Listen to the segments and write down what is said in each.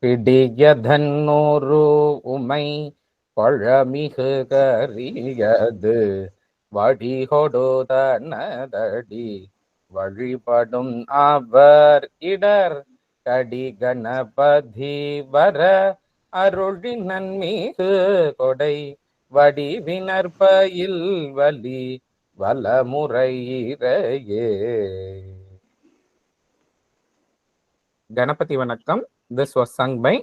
பிடியதன்னூறு உமை பழமிகு கரியது வடிகொடுதனதடி வழிபடும் அவர் இடர் கடி கணபதி வர அருளி நன்மிகு கொடை வடிவினற்பயில் வலி வலமுறையிறையே. Ganapati Vanakkam. This was sung by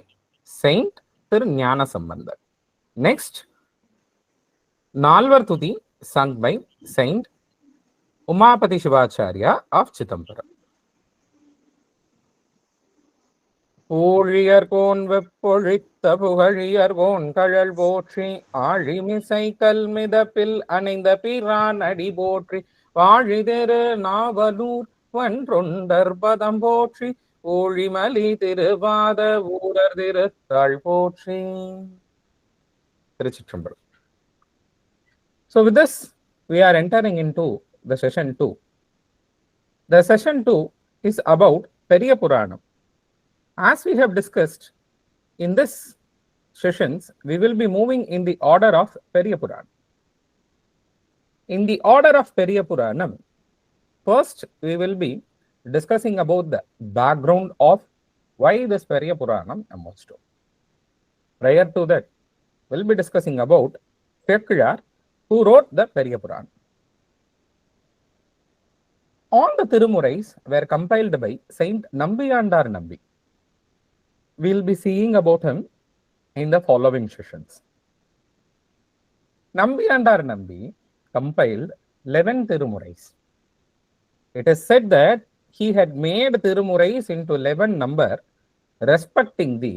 Saint Tirumurai Sambandar. Next, Nalvar Tuthi sung by Saint Umapati Shivacharya of Chittampuram. ஊழியர்கோன் வெப்பொழித்த புகழியர்கோன் கழல் போற்றி ஆழிமிசை கல்மிதப்பில் அணைந்த பிரான் அடி போற்றி வாழிதெரு நாவலூர் வன்றொண்டர் பதம் போற்றி ஊழிமலி திருவாத ஊரர் திருத்தாள் போற்றி. திருச்சிற்றம்பலம். So with this, we are entering into the session 2. The session 2 is about Periya Puranam. As we have discussed in this sessions, we will be moving in the order of Periya Puranam. In the order of Periya Puranam, first we will be discussing about the background of why this Periya Puranam amounts to. Prior to that, we'll be discussing about Sekkizhar, who wrote the Periya Puranam. All the Tirumurais were compiled by Saint Nambiyandar Nambi. We'll be seeing about him in the following sessions. Nambiyandar Nambi compiled 11 Tirumurais. It is said that he had made Tirumurais into 11 number, respecting the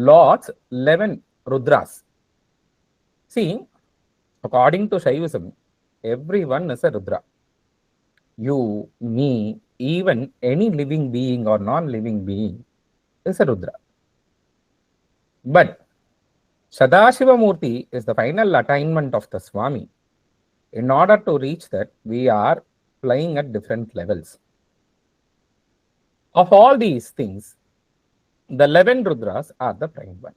Lord's 11 Rudras. See, according to Shaivism, everyone is a Rudra. You, me, even any living being or non-living being is a Rudra. But Sadashiva Murti is the final attainment of the Swami. In order to reach that, we are flying at different levels. Of all these things, the 11 Rudras are the prime one.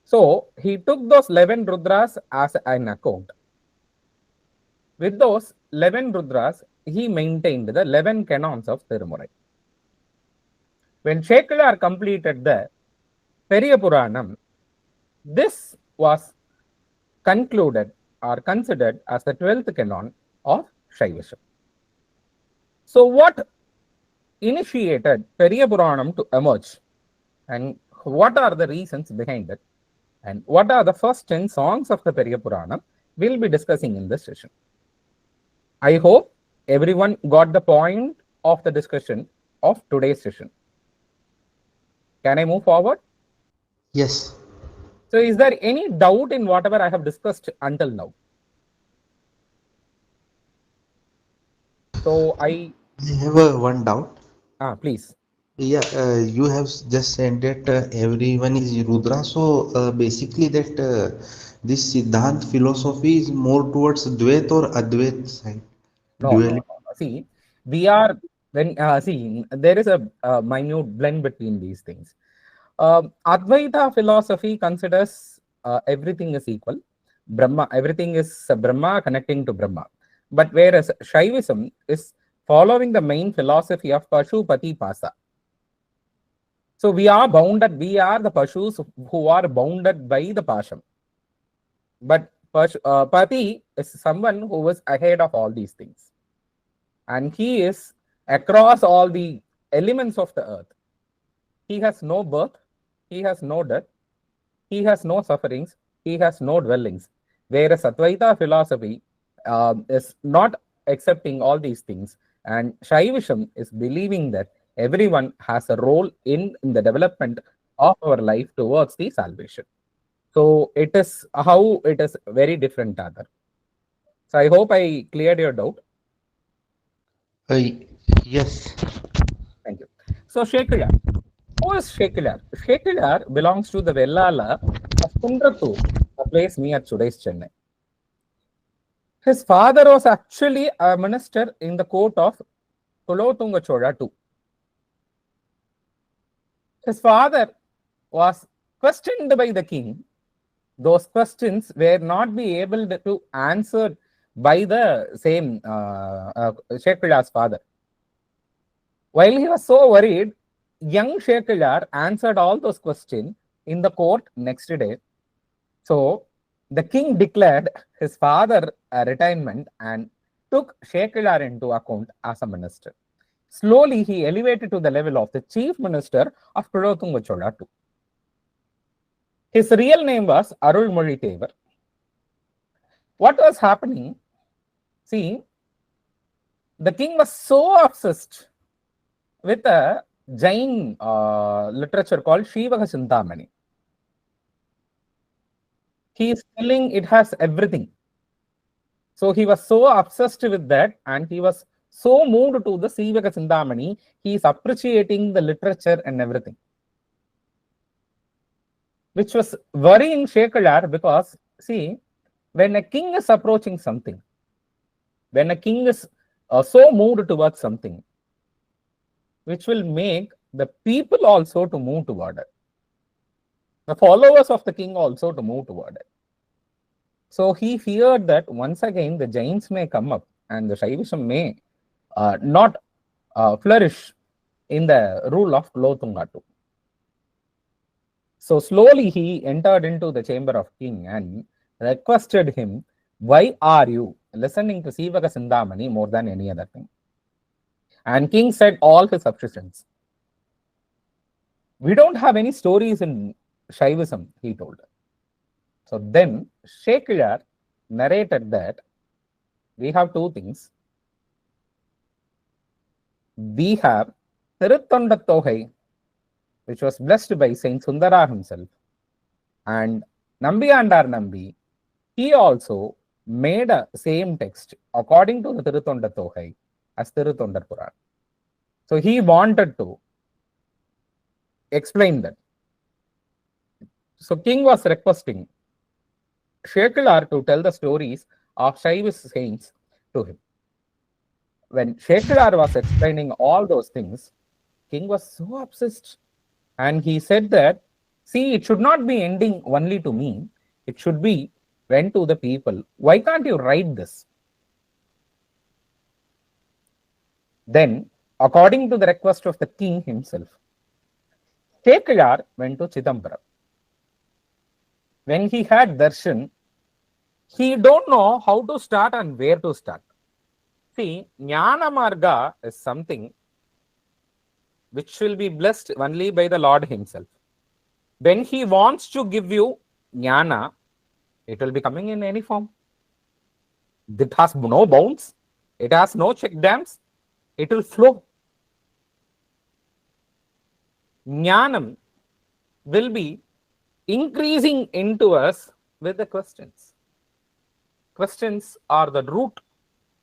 So, he took those 11 Rudras as an account. With those 11 Rudras, he maintained the 11 canons of Tirumurai. When Sekkizhar completed the Periya Puranam, this was concluded or considered as the 12th canon of Shaivism. So what initiated Periya Puranam to emerge, and what are the reasons behind it, and what are the first 10 songs of the Periya Puranam, we'll be discussing in this session. I hope everyone got the point of the discussion of today's session. Can I move forward? Yes. So is there any doubt in whatever I have discussed until now? So I have one doubt. Please. Yeah, you have just said that everyone is Rudra. So basically that this Siddhant philosophy is more towards Dvait or Advait side. No. See, we are when see there is a minute blend between these things. Advaita philosophy considers everything is equal. Brahma, everything is Brahma connecting to Brahma. But whereas Shaivism is following the main philosophy of Pashupati Pasa. So we are bounded, we are the Pashus who are bounded by the Pasham. But Pati is someone who was ahead of all these things. And he is across all the elements of the earth. He has no birth, he has no death, he has no sufferings, he has no dwellings. Whereas Advaita philosophy is not accepting all these things, and Shaivism is believing that everyone has a role in the development of our life towards the salvation. So it is how it is very different, other. So I hope I cleared your doubt. Yes. Thank you. So Sekkizhar. Who is Sekkizhar? Sekkizhar belongs to the Vellala of Kundratur, a place near today's Chennai. His father was actually a minister in the court of Kulothunga Chola too. His father was questioned by the king, those questions were not be able to answer by the same Shekhillar's father. While he was so worried, young Shekhillar answered all those questions in the court next day. So the king declared his father a retirement and took Shekhillar into account as a minister. Slowly, he elevated to the level of the chief minister of Kulothunga Chola too. His real name was Arulmozhi Thevar. What was happening? See, the king was so obsessed with a Jain literature called Shiva Chintamani. He is telling it has everything. So he was so obsessed with that, and he was so moved to the Siva Chintamani. He is appreciating the literature and everything, which was worrying Shekhillar because, see, when a king is approaching something, when a king is so moved towards something, which will make the people also to move toward it, the followers of the king also to move toward it. So he feared that once again the Jains may come up and the Shaivism may not flourish in the rule of Kulothunga too. So slowly he entered into the chamber of king and requested him, why are you listening to Sivaka Sindhamani more than any other thing? And king said all his substitutions. We don't have any stories in Shaivism, he told. So then Shekhillar narrated that we have two things. We have Tiruttondattogai, which was blessed by Saint Sundara himself, and Nambiyandar Nambi, he also made a same text according to the Tiruttondattogai as Tirutondar Puran. So he wanted to explain that. So king was requesting Shekhillar to tell the stories of Shaiva saints to him. When Shekhillar was explaining all those things, king was so obsessed, and he said that, see, it should not be ending only to me, it should be went to the people. Why can't you write this? Then, according to the request of the king himself, Shekhillar went to Chidambaram. When he had darshan, he don't know how to start and where to start. See, Jnana Marga is something which will be blessed only by the Lord himself. When he wants to give you Jnana, it will be coming in any form. It has no bounds. It has no check dams. It will flow. Jnanam will be increasing into us with the questions. Questions are the root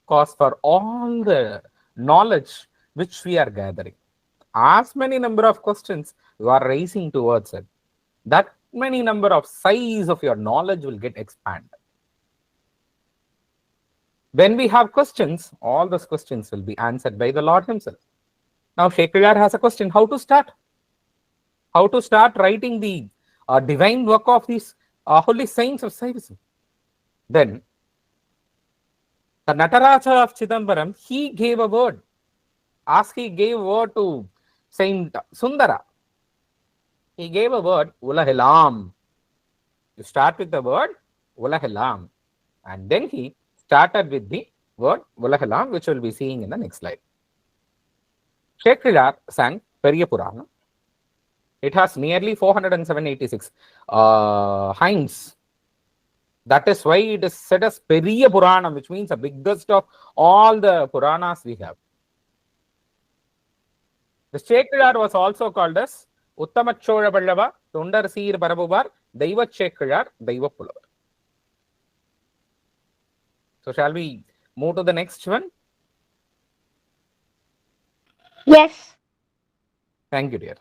cause for all the knowledge which we are gathering. As many number of questions you are raising towards it, that many number of size of your knowledge will get expanded. When we have questions, all those questions will be answered by the Lord himself. Now Shekhillar has a question, how to start? How to start writing the divine work of these holy saints of Saivism? Then the Nataraja of Chidambaram, he gave a word. As he gave word to Saint Sundara, he gave a word, Ulahelam. You start with the word Ulahelam. And then he started with the word Ulahelam, which we'll be seeing in the next slide. Shekhillar sang Periya Puranam. It has nearly 486 hymns. That is why it is said as Periya Puranam, which means the biggest of all the Puranas we have. The Shekhillar was also called as Uttamachola Pallava, Tundar Seer Parabuvar, Daiva Shekhillar, Daiva Pulavar. So shall we move to the next one? Yes. Thank you, dear.